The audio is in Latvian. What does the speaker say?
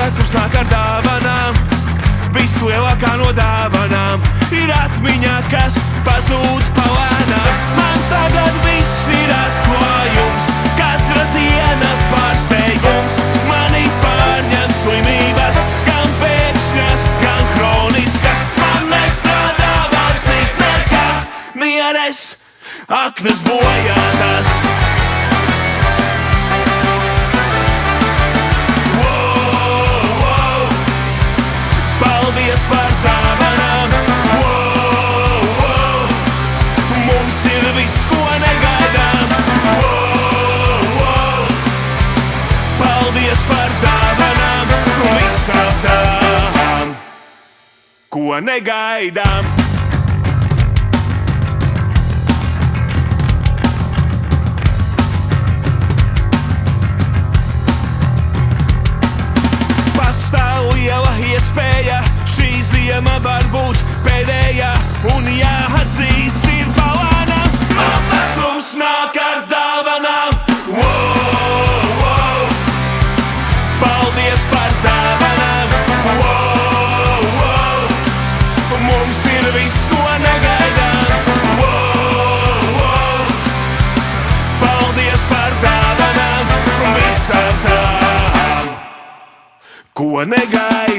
vecums nāk ar dāvanām. Vislielākā no dāvanām ir atmiņā, kas pazūd palēnām. Man tagad viss ir atklājums, katra diena pārsteigums. Mani pārņem slimības, gan pēkšņas, gan hroniskas. Man nestrādā vairs it nekas, nieres, aknas bojātas. Paldies par dāvanām, mums ir viss, ko negaidām. Paldies par dāvanām, visām tām, ko negaidām. Pastāv liela iespēja, šī ziema var būt pēdējā, un jāatzīst ir palēnām. Man vecums nāk ar dāvanām. Paldies par dāvanām. Mums ir viss, ko negaidām. Paldies par dāvanām, visām tām, ko negaidām.